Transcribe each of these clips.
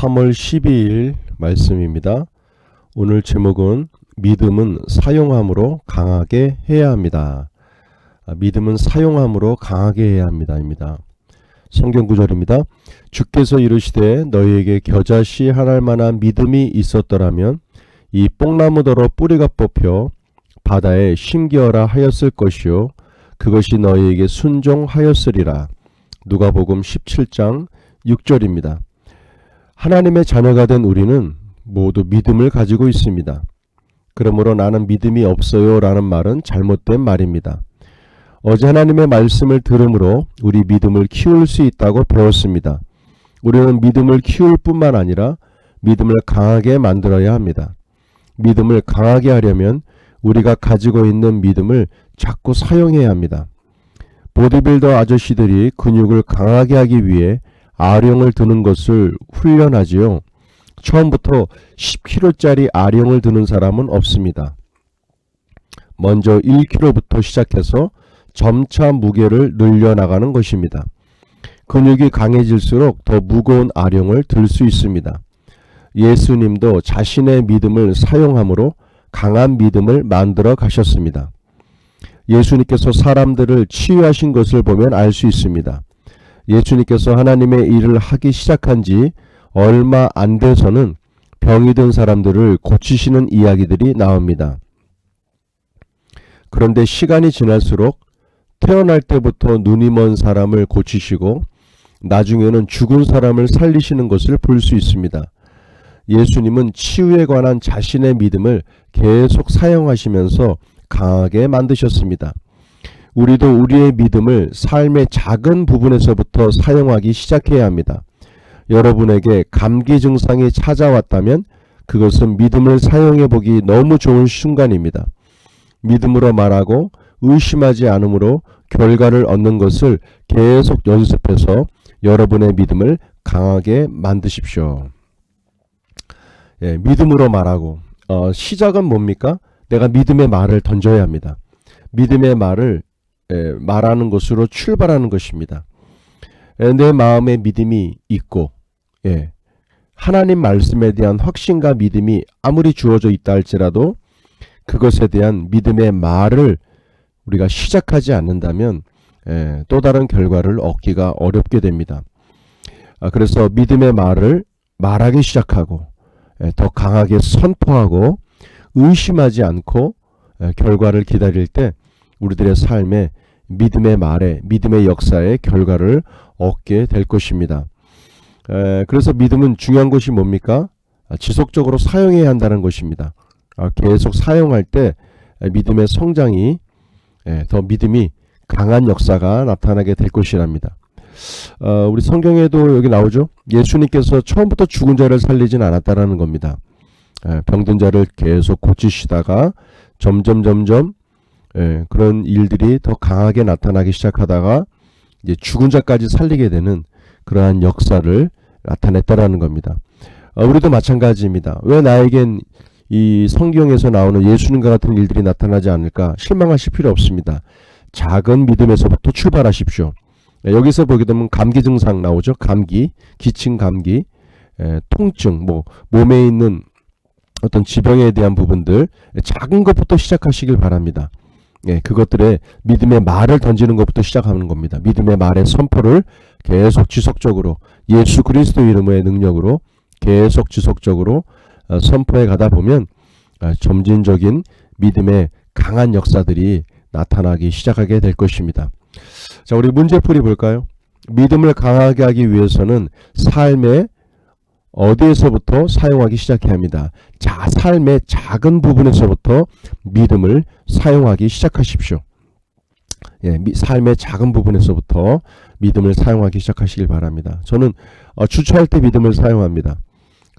3월 12일 말씀입니다. 오늘 제목은 믿음은 사용함으로 강하게 해야 합니다. 믿음은 사용함으로 강하게 해야 합니다. 성경 구절입니다. 주께서 이르시되 너희에게 겨자씨 하나할 만한 믿음이 있었더라면 이 뽕나무더러 뿌리가 뽑혀 바다에 심기어라 하였을 것이요 그것이 너희에게 순종하였으리라. 누가복음 17장 6절입니다. 하나님의 자녀가 된 우리는 모두 믿음을 가지고 있습니다. 그러므로 나는 믿음이 없어요 라는 말은 잘못된 말입니다. 어제 하나님의 말씀을 들음으로 우리 믿음을 키울 수 있다고 배웠습니다. 우리는 믿음을 키울 뿐만 아니라 믿음을 강하게 만들어야 합니다. 믿음을 강하게 하려면 우리가 가지고 있는 믿음을 자꾸 사용해야 합니다. 보디빌더 아저씨들이 근육을 강하게 하기 위해 아령을 드는 것을 훈련하지요. 처음부터 10kg짜리 아령을 드는 사람은 없습니다. 먼저 1kg부터 시작해서 점차 무게를 늘려나가는 것입니다. 근육이 강해질수록 더 무거운 아령을 들 수 있습니다. 예수님도 자신의 믿음을 사용함으로 강한 믿음을 만들어 가셨습니다. 예수님께서 사람들을 치유하신 것을 보면 알 수 있습니다. 예수님께서 하나님의 일을 하기 시작한 지 얼마 안 돼서는 병이 든 사람들을 고치시는 이야기들이 나옵니다. 그런데 시간이 지날수록 태어날 때부터 눈이 먼 사람을 고치시고 나중에는 죽은 사람을 살리시는 것을 볼 수 있습니다. 예수님은 치유에 관한 자신의 믿음을 계속 사용하시면서 강하게 만드셨습니다. 우리도 우리의 믿음을 삶의 작은 부분에서부터 사용하기 시작해야 합니다. 여러분에게 감기 증상이 찾아왔다면 그것은 믿음을 사용해 보기 너무 좋은 순간입니다. 믿음으로 말하고 의심하지 않음으로 결과를 얻는 것을 계속 연습해서 여러분의 믿음을 강하게 만드십시오. 믿음으로 말하고 시작은 뭡니까? 내가 믿음의 말을 던져야 합니다. 믿음의 말을 말하는 것으로 출발하는 것입니다. 내 마음에 믿음이 있고 하나님 말씀에 대한 확신과 믿음이 아무리 주어져 있다 할지라도 그것에 대한 믿음의 말을 우리가 시작하지 않는다면 또 다른 결과를 얻기가 어렵게 됩니다. 그래서 믿음의 말을 말하기 시작하고 더 강하게 선포하고 의심하지 않고 결과를 기다릴 때 우리들의 삶에 믿음의 말에 믿음의 역사의 결과를 얻게 될 것입니다. 그래서 믿음은 중요한 것이 뭡니까? 지속적으로 사용해야 한다는 것입니다. 계속 사용할 때 믿음의 성장이 더 믿음이 강한 역사가 나타나게 될 것이랍니다. 우리 성경에도 여기 나오죠. 예수님께서 처음부터 죽은 자를 살리진 않았다라는 겁니다. 병든 자를 계속 고치시다가 점점 그런 일들이 더 강하게 나타나기 시작하다가 이제 죽은 자까지 살리게 되는 그러한 역사를 나타냈다라는 겁니다. 우리도 마찬가지입니다. 왜 나에겐 이 성경에서 나오는 예수님과 같은 일들이 나타나지 않을까? 실망하실 필요 없습니다. 작은 믿음에서부터 출발하십시오. 여기서 보게 되면 감기 증상 나오죠. 감기, 기침 감기, 통증, 몸에 있는 어떤 지병에 대한 부분들 작은 것부터 시작하시길 바랍니다. 그것들의 믿음의 말을 던지는 것부터 시작하는 겁니다. 믿음의 말의 선포를 계속 지속적으로 예수 그리스도 이름의 능력으로 계속 지속적으로 선포해 가다 보면 점진적인 믿음의 강한 역사들이 나타나기 시작하게 될 것입니다. 자, 우리 문제풀이 볼까요? 믿음을 강하게 하기 위해서는 삶의 어디에서부터 사용하기 시작해야 합니다. 삶의 작은 부분에서부터 믿음을 사용하기 시작하십시오. 삶의 작은 부분에서부터 믿음을 사용하기 시작하시길 바랍니다. 저는 주차할 때 믿음을 사용합니다.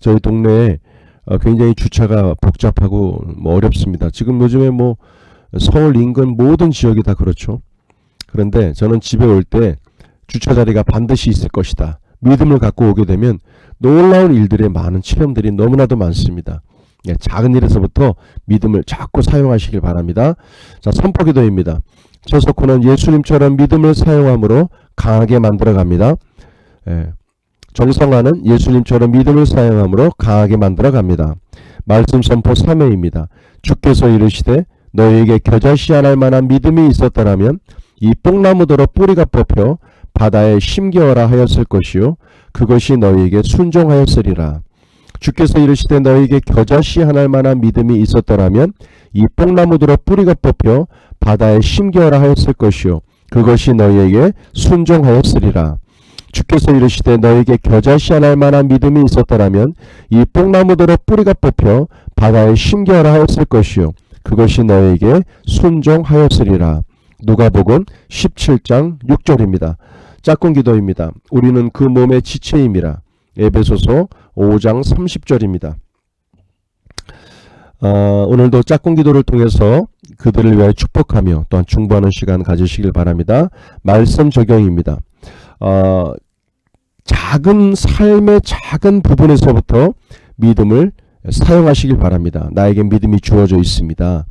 저희 동네에 굉장히 주차가 복잡하고 어렵습니다. 지금 요즘에 서울 인근 모든 지역이 다 그렇죠. 그런데 저는 집에 올 때 주차 자리가 반드시 있을 것이다. 믿음을 갖고 오게 되면 놀라운 일들의 많은 체험들이 너무나도 많습니다. 작은 일에서부터 믿음을 자꾸 사용하시길 바랍니다. 자, 선포기도입니다. 저석호는 예수님처럼 믿음을 사용함으로 강하게 만들어갑니다. 정상화는 예수님처럼 믿음을 사용함으로 강하게 만들어 갑니다. 말씀 선포 3회입니다. 주께서 이르시되 너희에게 겨자씨 안할 만한 믿음이 있었더라면 이 뽕나무더러 뿌리가 뽑혀 바다에 심겨어라 하였을 것이요 그것이 너희에게 순종하였으리라. 주께서 이르시되 너희에게 겨자씨 안할 만한 믿음이 있었더라면 이 뽕나무더러 뿌리가 뽑혀 바다에 심겨어라 하였을 것이요 그것이 너희에게 순종하였으리라. 주께서 이르시되 너에게 겨자씨 안할 만한 믿음이 있었더라면 이 뽕나무더러 뿌리가 뽑혀 바다에 심겨어라 하였을 것이요 그것이 너에게 순종하였으리라. 누가복음 17장 6절입니다. 짝꿍 기도입니다. 우리는 그 몸의 지체임이라. 에베소서 5장 30절입니다. 오늘도 짝꿍 기도를 통해서 그들을 위하여 축복하며 또한 중보하는 시간 가지시길 바랍니다. 말씀 적용입니다. 작은 삶의 작은 부분에서부터 믿음을 사용하시길 바랍니다. 나에게 믿음이 주어져 있습니다.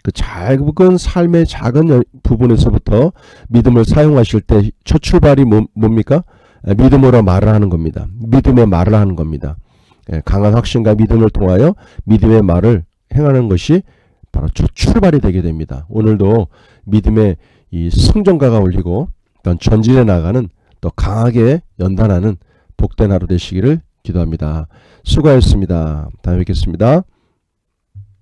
그 작은 삶의 작은 부분에서부터 믿음을 사용하실 때 첫 출발이 뭡니까? 믿음으로 말을 하는 겁니다. 믿음의 말을 하는 겁니다. 강한 확신과 믿음을 통하여 믿음의 말을 행하는 것이 바로 첫 출발이 되게 됩니다. 오늘도 믿음의 이 승전가가 울리고 또 전진해 나가는 또 강하게 연단하는 복된 하루 되시기를 기도합니다. 수고하셨습니다. 다음에 뵙겠습니다.